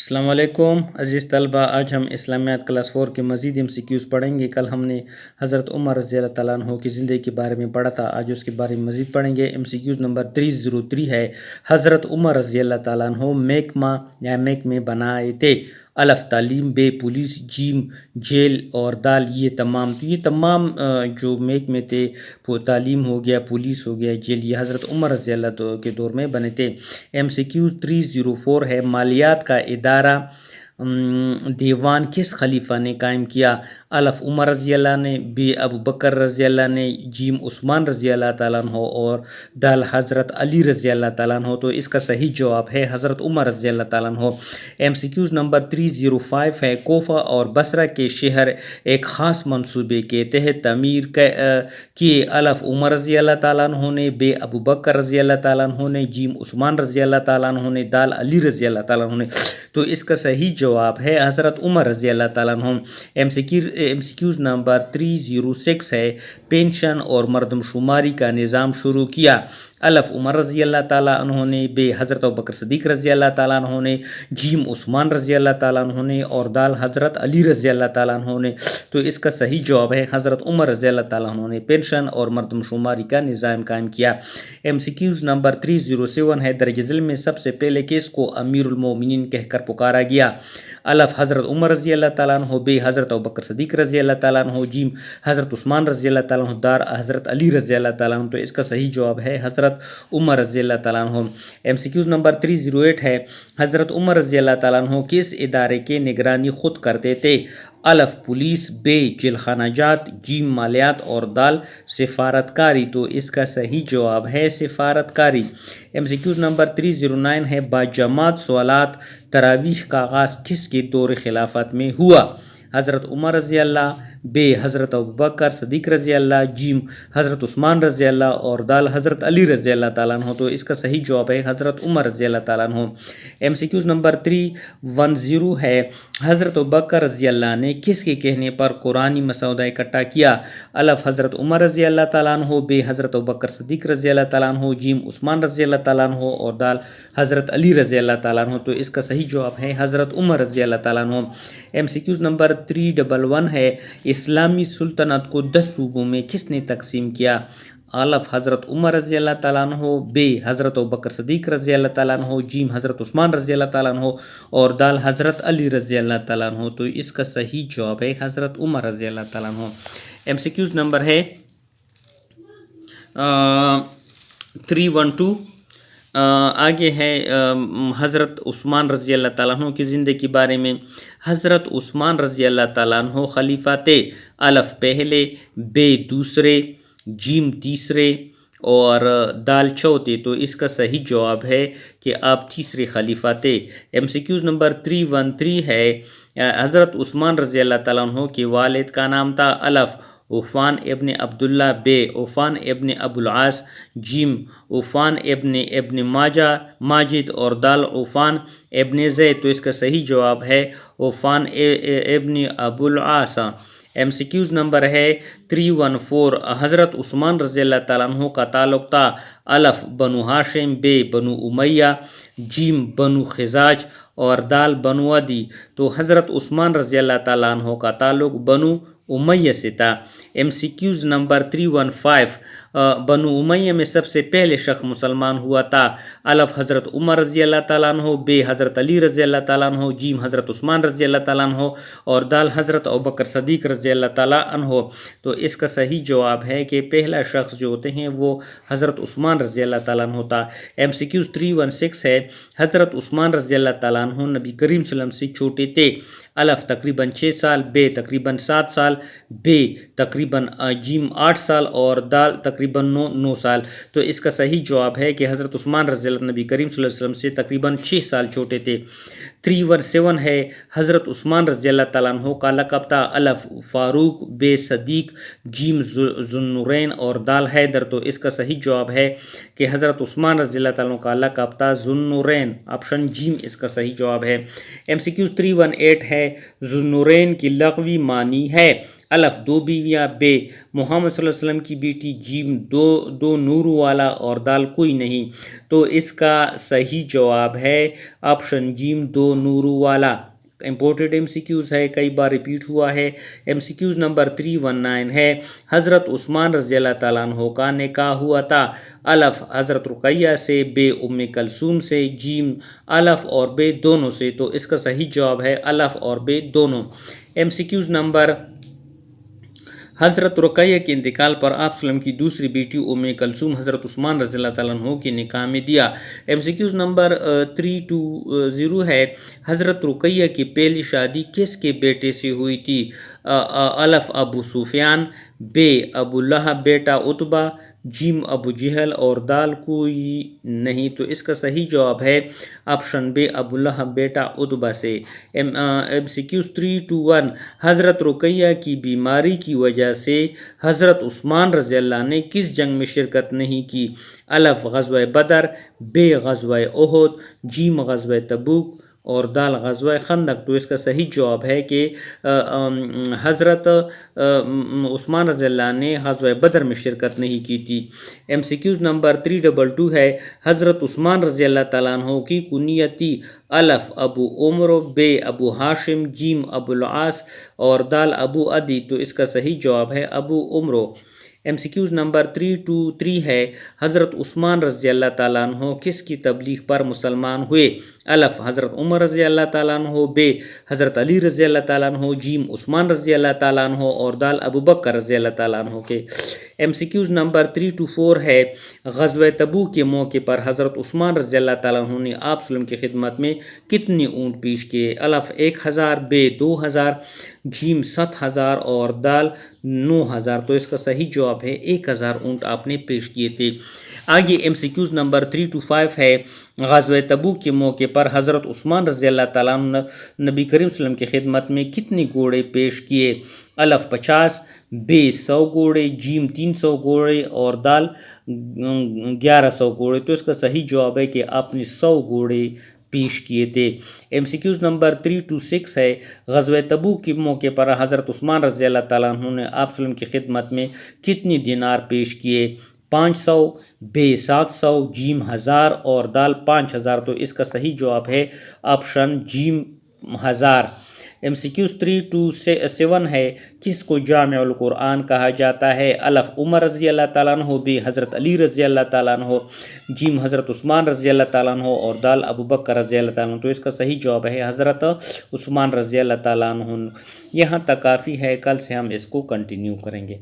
السلام علیکم عزیز طلبہ، آج ہم اسلامیات کلاس 4 کے مزید MCQs پڑھیں گے۔ کل ہم نے حضرت عمر رضی اللہ تعالیٰ عنہ کی زندگی کے بارے میں پڑھا تھا، آج اس کے بارے میں مزید پڑھیں گے۔ MCQs نمبر 303 ہے، حضرت عمر رضی اللہ تعالیٰ عنہ محکمہ بنائے تھے۔ الف تعلیم، بے پولیس، جیم جیل اور دال یہ تمام جو محکمے تھے، تعلیم ہو گیا، پولیس ہو گیا، جیل، یہ حضرت عمر رضی اللہ کے دور میں بنے تھے۔ MCQs 304 ہے، مالیات کا ادارہ دیوان کس خلیفہ نے قائم کیا؟ الف عمر رضی اللہ نے، بے ابو بکر رضی اللہ نے، جیم عثمان رضی اللہ تعالیٰ عنہ اور دال حضرت علی رضی اللہ تعالیٰ عنہ۔ تو اس کا صحیح جواب ہے حضرت عمر رضی اللہ تعالیٰ عنہ۔ MCQs نمبر 305 ہے، کوفہ اور بصرہ کے شہر ایک خاص منصوبے کے تحت تعمیر کیے۔ الف عمر رضی اللہ تعالیٰ عنہ نے، بے ابو بکر رضی اللہ تعالیٰ عنہ نے، جیم عثمان رضی اللہ تعالیٰ عنہ نے، دال علی رضی اللہ تعالیٰ عنہ نے۔ تو اس کا صحیح جواب ہے حضرت عمر رضی اللہ تعالیٰ عنہ۔ MCQs نمبر 306 ہے، پینشن اور مردم شماری کا نظام شروع کیا۔ الف عمر رضی اللہ تعالیٰ عنہ نے، بے حضرت ابوبکر صدیق رضی اللہ تعالیٰ عنہ نے، جیم عثمان رضی اللہ تعالیٰ عنہ نے اور دال حضرت علی رضی اللہ تعالیٰ عنہ نے۔ تو اس کا صحیح جواب ہے حضرت عمر رضی اللہ تعالیٰ عنہ نے پینشن اور مردم شماری کا نظام قائم کیا۔ MCQs نمبر 307 ہے، درج ذیل میں سب سے پہلے کس کو امیر المومنین کہہ کر پکارا گیا؟ الف حضرت عمر رضی اللہ تعالیٰ عنہ، بے حضرت ابوبکر صدیق رضی اللہ تعالیٰ عنہ، جیم حضرت عثمان رضی اللہ تعالیٰ عنہ، دار حضرت علی رضی اللہ تعالیٰ عنہ۔ تو اس کا صحیح جواب ہے حضرت عمر رضی اللہ تعالیٰ عنہ۔ MCQs نمبر 308 ہے، حضرت عمر رضی اللہ تعالیٰ عنہ کس ادارے کے نگرانی خود کرتے تھے؟ الف پولیس، بے جیل خانہ جات، جیم مالیات اور دال سفارتکاری۔ تو اس کا صحیح جواب ہے سفارتکاری۔ MCQs نمبر 309 ہے، باجماعت صلوات تراویح کا آغاز کس کے دور خلافت میں ہوا؟ حضرت عمر رضی اللہ، بے حضرت ابوبکر صدیق رضی اللہ، جیم حضرت عثمان رضی اللہ اور دال حضرت علی رضی اللہ تعالیٰ عنہ۔ تو اس کا صحیح جواب ہے حضرت عمر رضی اللہ تعالیٰ عنہ۔ MCQs نمبر 310 ہے، حضرت ابوبکر رضی اللہ نے کس کے کہنے پر قرآنی مسودہ اکٹھا کیا؟ الف حضرت عمر رضی اللہ تعالیٰ عنہ، بے حضرت ابوبکر صدیق رضی اللہ تعالیٰ عنہ، جیم عثمان رضی اللہ تعالیٰ عنہ اور دال حضرت علی رضی اللہ تعالیٰ عنہ۔ تو اس کا صحیح جواب ہے حضرت عمر رضی اللہ تعالیٰ عنہ۔ MCQs نمبر 311 ہے، اسلامی سلطنت کو 10 صوبوں میں کس نے تقسیم کیا؟ الف حضرت عمر رضی اللہ تعالیٰ عنہ، بے حضرت ابوبکر صدیق رضی اللہ تعالیٰ عنہ، جیم حضرت عثمان رضی اللہ تعالیٰ عنہ اور دال حضرت علی رضی اللہ تعالیٰ عنہ۔ تو اس کا صحیح جواب ہے حضرت عمر رضی اللہ تعالیٰ عنہ۔ MCQs نمبر ہے 312، آگے ہے حضرت عثمان رضی اللہ تعالیٰ عنہ کی زندگی کے بارے میں۔ حضرت عثمان رضی اللہ تعالیٰ عنہ خلیفہ تھے، الف پہلے، بے دوسرے، جیم تیسرے اور دال چوتھے۔ تو اس کا صحیح جواب ہے کہ آپ تیسرے خلیفہ تھے۔ MCQs نمبر 313 ہے، حضرت عثمان رضی اللہ تعالیٰ عنہ کے والد کا نام تھا؟ الف عفان ابن عبداللہ، بے عفان ابن ابو العاص، جیم عفان ابن ماجد اور دال عفان ابن زید۔ تو اس کا صحیح جواب ہے عفان ابن ابو العاص۔ MCQs نمبر ہے 314، حضرت عثمان رضی اللہ تعالیٰ عنہ کا تعلق تھا؟ الف بنو ہاشم، بے بنو امیہ، جیم بنو خزاج اور دال بنو عدی۔ تو حضرت عثمان رضی اللہ تعالیٰ عنہ کا تعلق بنو امیہ سے تھا۔ MCQs نمبر 315، بنو امیہ میں سب سے پہلے شخص مسلمان ہوا تھا؟ الف حضرت عمر رضی اللہ تعالیٰ عنہ، بے حضرت علی رضی اللہ تعالیٰ عنہ، جیم حضرت عثمان رضی اللہ تعالیٰ عنہ اور دال حضرت ابوبکر صدیق رضی اللہ تعالیٰ عنہ۔ تو اس کا صحیح جواب ہے کہ پہلا شخص جو ہوتے ہیں وہ حضرت عثمان رضی اللہ تعالیٰ عنہ تھا۔ MCQs 316 ہے، حضرت عثمان رضی اللہ تعالیٰ عنہ نبی کریم صلی اللہ علیہ وسلم سے چھوٹے تھے؟ الف تقریباً 6 سال، بے تقریباً 7 سال، بے تقریباً جیم 8 سال اور دال تقریباً 9 سال۔ تو اس کا صحیح جواب ہے کہ حضرت عثمان رضی اللہ نبی کریم صلی اللہ علیہ وسلم سے تقریباً 6 سال چھوٹے تھے۔ 317 ہے، حضرت عثمان رضی اللہ تعالیٰ عنہ کا لقب تھا؟ الف فاروق، بے صدیق، جیم ذوالنورین اور دال حیدر۔ تو اس کا صحیح جواب ہے کہ حضرت عثمان رضی اللہ تعالیٰ عنہ کا لقب تھا ذوالنورین، آپشن جیم اس کا صحیح جواب ہے۔ MCQs 318 ہے، ذوالنورین کی لغوی معنی ہے؟ الف دو بیویاں، بے محمد صلی اللہ علیہ وسلم کی بیٹی، جیم دو نور والا، اور دال کوئی نہیں. تو اس کا صحیح جواب ہے آپشن جیم دو نور والا. امپورٹڈ ایم سی کیوز ہے، کئی بار ریپیٹ ہوا ہے. ایم سی کیوز نمبر 319 ہے حضرت عثمان رضی اللہ تعالیٰ عنہ کا نکاح ہوا تھا الف حضرت رقیہ سے، بے ام کلثوم سے، جیم الف اور بے دونوں سے. تو اس کا صحیح جواب ہے الف اور بے دونوں. ایم سی کیوز نمبر حضرت رقیہ کے انتقال پر آپ وسلم کی دوسری بیٹی ام کلثوم حضرت عثمان رضی اللہ تعالیٰ عنہ کے نکاح میں دیا. ایم سی کیوز نمبر 320 ہے حضرت رقیہ کی پہلی شادی کس کے بیٹے سے ہوئی تھی؟ الف ابو سفیان، بے ابو لہب بیٹا عتبہ، جیم ابو جہل، اور دال کوئی نہیں. تو اس کا صحیح جواب ہے آپشن بے ابو لہب بیٹا عتبہ سے. ایم سی کیوز 321 حضرت رقیہ کی بیماری کی وجہ سے حضرت عثمان رضی اللہ نے کس جنگ میں شرکت نہیں کی؟ الف غزوہ بدر، بے غزوہ احد، جیم غزوہ تبوک، اور دال غزوہ خندق. تو اس کا صحیح جواب ہے کہ حضرت عثمان رضی اللہ نے غزوہ بدر میں شرکت نہیں کی تھی. ایم سی کیوز نمبر 322 ہے حضرت عثمان رضی اللہ تعالیٰ عنہ کی کنیت تھی الف ابو عمر، بے ابو ہاشم، جیم ابو العاص، اور دال ابو عدی. تو اس کا صحیح جواب ہے ابو عمرو. ایم سی کیوز نمبر 323 ہے حضرت عثمان رضی اللہ تعالیٰ عنہ کس کی تبلیغ پر مسلمان ہوئے؟ الف حضرت عمر رضی اللہ تعالیٰ عنہ، بے حضرت علی رضی اللہ تعالیٰ عنہ، جیم عثمان رضی اللہ تعالیٰ عنہ، اور دال ابو بکر رضی اللہ تعالیٰ عنہ کے. ایم سی کیوز نمبر 324 ہے غزوہ تبوک کے موقع پر حضرت عثمان رضی اللہ تعالیٰ عنہ نے آپ وسلم کی خدمت میں کتنے اونٹ پیش کیے؟ الف 1000، بے 2000، جیم 7000، اور دال 9000. تو اس کا صحیح جواب ہے 1000 اونٹ آپ نے پیش کیے تھے. آگے ایم سی کیوز نمبر 325 ہے غزوہ تبوک کے موقع پر حضرت عثمان رضی اللہ تعالیٰ عنہ نبی کریم صلی اللہ علیہ وسلم کی خدمت میں کتنے گھوڑے پیش کیے؟ الف 50، بے 100 گھوڑے، جیم 300 گھوڑے، اور دال 1100 گھوڑے. تو اس کا صحیح جواب ہے کہ آپ نے 100 گھوڑے پیش کیے تھے. ایم سی کیوز نمبر 326 ہے غزوہ تبوک کے موقع پر حضرت عثمان رضی اللہ تعالیٰ عنہ نے آپ وسلم کی خدمت میں کتنی دینار پیش کیے؟ 500، بے 700، جیم 1000، اور دال 5000. تو اس کا صحیح جواب ہے آپشن جیم 1000. ایم سی کیوز 327 ہے کس کو جامع القرآن کہا جاتا ہے؟ الف عمر رضی اللہ تعالیٰ عنہ، بے حضرت علی رضی اللہ تعالیٰ عنہ، جیم حضرت عثمان رضی اللہ تعالیٰ عنہ، اور دال ابو بکر رضی اللہ تعالیٰ عنہ. تو اس کا صحیح جواب ہے حضرت عثمان رضی اللہ تعالیٰ عنہ. یہاں تک کافی ہے، کل سے ہم اس کو کنٹینیو کریں گے.